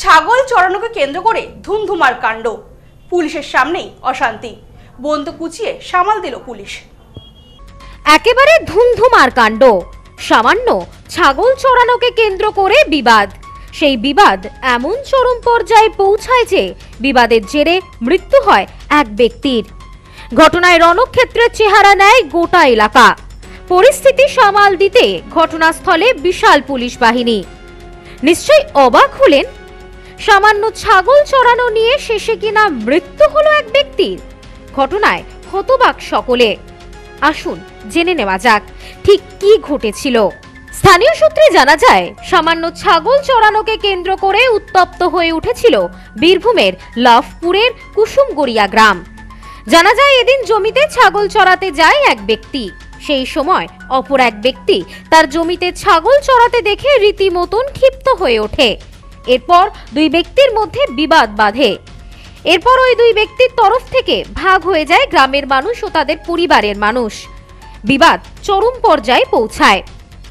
ছাগল চড়ানোকে কেন্দ্র করে ধুমধুমার কাণ্ড, পুলিশের সামনেই অশান্তি, বন্দুক কুচিয়ে সামাল দিল পুলিশ। একেবারে ধুমধুমার কাণ্ড, সামান্য ছাগল চড়ানোকে কেন্দ্র করে বিবাদ। সেই বিবাদ এমন চরম পর্যায়ে পৌঁছায় যে বিবাদের জেরে মৃত্যু হয় এক ব্যক্তির। ঘটনায় রণক্ষেত্রের চেহারা নেয় গোটা এলাকা। পরিস্থিতি সামাল দিতে ঘটনাস্থলে বিশাল পুলিশ বাহিনী। নিশ্চয়ই অবাক হলেন, সামান্য ছাগল চড়ানো নিয়ে শেষে কিনা মৃত্যু হলো এক ব্যক্তির। ঘটনায় হতবাক সকলে। আসুন জেনে নেওয়া যাক ঠিক কি ঘটেছিল। স্থানীয় সূত্রে জানা যায়, সামান্য ছাগল চড়ানোকে কেন্দ্র করে উত্তপ্ত হয়ে উঠেছিল বীরভূমের লাভপুরের কুসুমগড়িয়া গ্রাম। জানা যায়, এদিন জমিতে ছাগল চড়াতে যায় এক ব্যক্তি। সেই সময় অপর এক ব্যক্তি তার জমিতে ছাগল চড়াতে দেখে রীতিমতন ক্ষিপ্ত হয়ে ওঠে। এরপর দুই ব্যক্তির মধ্যে বিবাদ বাধে। এরপর ওই দুই ব্যক্তির তরফ থেকে ভাগ হয়ে যায় গ্রামের মানুষ ও তাদের পরিবারের মানুষ। বিবাদ চরম পর্যায়ে পৌঁছায়।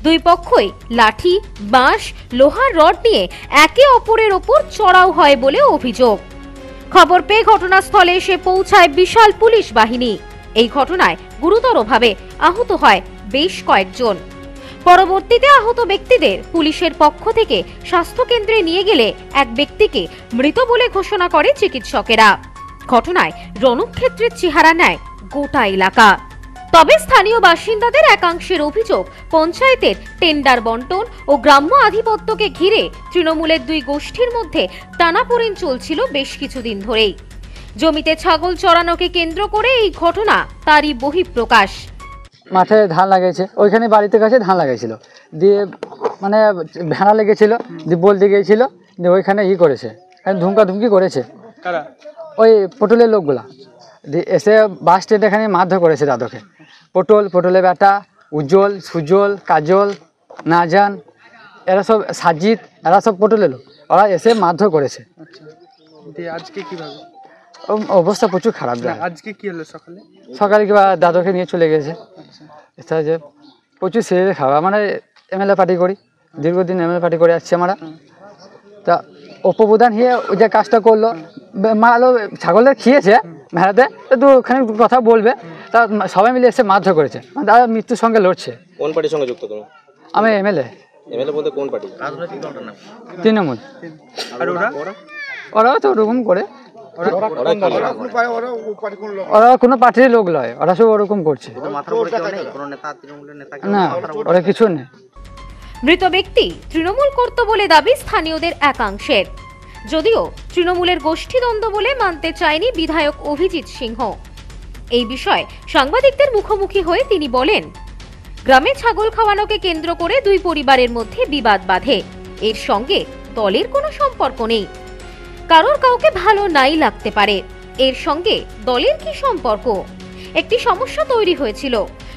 দুই পক্ষই লাঠি, বাঁশ, লোহার রড নিয়ে একে অপরের ওপর চড়াও হয় বলে অভিযোগ। খবর পেয়ে ঘটনাস্থলে এসে পৌঁছায় বিশাল পুলিশ বাহিনী। এই ঘটনায় গুরুতরভাবে আহত হয় বেশ কয়েকজন। পরবর্তীতে আহত ব্যক্তিদের পুলিশের পক্ষ থেকে স্বাস্থ্য কেন্দ্রে নিয়ে গেলে এক ব্যক্তিকে মৃত বলে ঘোষণা করে চিকিৎসকেরা। ঘটনায় রণক্ষেত্রের চেহারা নেয় গোটা এলাকা। তবে স্থানীয় বাসিন্দাদের একাংশের অভিযোগ, পঞ্চায়েতের টেন্ডার বন্টন ও গ্রাম্য আধিপত্যকে ঘিরে তৃণমূলের দুই গোষ্ঠীর মধ্যে টানাপোড়েন চলছিল বেশ কিছুদিন ধরেই। জমিতে ছাগল চড়ানোকে কেন্দ্র করে এই ঘটনা তারই বহিঃপ্রকাশ। মাঠে ধান লাগিয়েছে, ওইখানে বাড়িতে কাছে ধান লাগাইছিল, দিয়ে মানে ভেড়া লেগেছিল, দিয়ে বলতে গিয়েছিল, দিয়ে ওইখানে করেছে, ধুমকি করেছে ওই পটলের লোকগুলা, দিয়ে এসে বাস স্ট্যান্ড এখানে মারধর করেছে দাদুকে। পটলের বেটা, উজ্জ্বল, সুজল, কাজল, নাজান, এরা সব সাজিদ, এরা সব পটলের লোক, ওরা এসে মারধর করেছে। আজকে কিভাবে অবস্থা প্রচুর খারাপ। আজকে কি হলো? সকালে কিংবা দাদুকে নিয়ে চলে গেছে। এটা যে প্রচুর সিরিয়াস খাওয়া, মানে এমএলএ পার্টি করি, দীর্ঘদিন এমএলএ পার্টি করে আসছে আমরা। তা উপপ্রধান হয়ে ওই যে কাজটা করলো, মালো ছাগলের খেয়েছে ভেড়াতে, তো ওখানে কথা বলবে, তা সবাই মিলে এসে মারধর করেছে। দাদা মৃত্যুর সঙ্গে লড়ছে। কোন পার্টির সঙ্গে যুক্ত তুমি? আমি এমএলএ। এমএলএ বলতে কোন পার্টি? তৃণমূল। আর ওরাও তো ওরকম করে, ওরা কোনো পার্টির লোক নয়, ওরা সব ওরকম করছে না, ওরা কিছু নেই। মৃত ব্যক্তি তৃণমূল করত বলে দাবি স্থানীয়দের একাংশের। যদিও তৃণমূলের গোষ্ঠীদ্বন্দ্ব বলে মানতে চায়নি বিধায়ক অভিজিৎ সিংহ। এই বিষয়ে সাংবাদিকদের মুখোমুখি হয়ে তিনি বলেন, গ্রামে ছাগল খাওয়ানোকে কেন্দ্র করে দুই পরিবারের মধ্যে বিবাদ বাধে। এর সঙ্গে দলের কোনো সম্পর্ক নেই। কারোর কাউকে ভালো নাই লাগতে পারে, এর সঙ্গে দলের কি সম্পর্ক? একটি সমস্যা তৈরি হয়েছিল,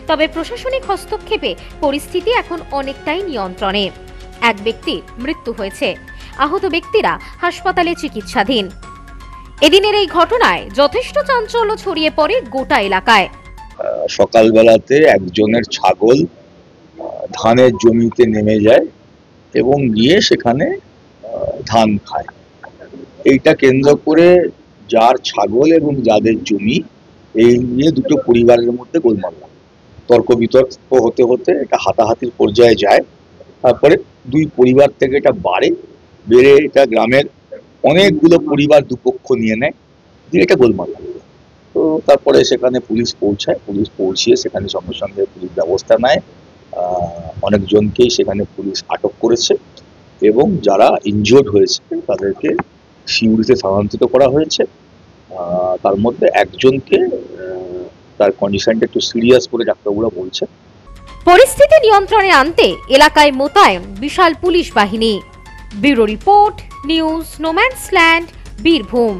তবে প্রশাসনিক হস্তক্ষেপে পরিস্থিতি এখন অনেকটাই নিয়ন্ত্রণে। এক ব্যক্তির মৃত্যু হয়েছে, আহত ব্যক্তিরা হাসপাতালে চিকিৎসাধীন। এদিনের এই ঘটনায় যথেষ্ট চাঞ্চল্য ছড়িয়ে পড়ে গোটা এলাকায়। সকালবেলাতে একজনের ছাগল ধানের জমিতে নেমে যায় এবং গিয়ে সেখানে ধান খায়। এইটা কেন্দ্র করে যার ছাগল এবং যাদের জমি, এই নিয়ে দুটো পরিবারের মধ্যে গোলমাল, তর্ক বিতর্ক হতে হতে এটা হাতাহাতির পর্যায়ে যায়। তারপরে দুই পরিবার থেকে এটা বেড়ে এটা গ্রামের অনেকগুলো পরিবার দুপক্ষ নিয়ে নেয়, দিয়ে এটা গোলমাল লাগে। তো তারপরে সেখানে পুলিশ পৌঁছায়, পুলিশ পৌঁছিয়ে সেখানে সঙ্গে সঙ্গে পুলিশ ব্যবস্থা নেয়। অনেকজনকেই সেখানে পুলিশ আটক করেছে এবং যারা ইনজিওর্ড হয়েছে তাদেরকে শিউরিতে স্থানান্তরিত করা হয়েছে। তার মধ্যে একজনকে তার কন্ডিশনটা একটু সিরিয়াস বলে ডাক্তারবাবুরা বলছে। পরিস্থিতি নিয়ন্ত্রণে আনতে এলাকায় মোতায়েন বিশাল পুলিশ বাহিনী। Bureau report, news no man's land, Birbhum.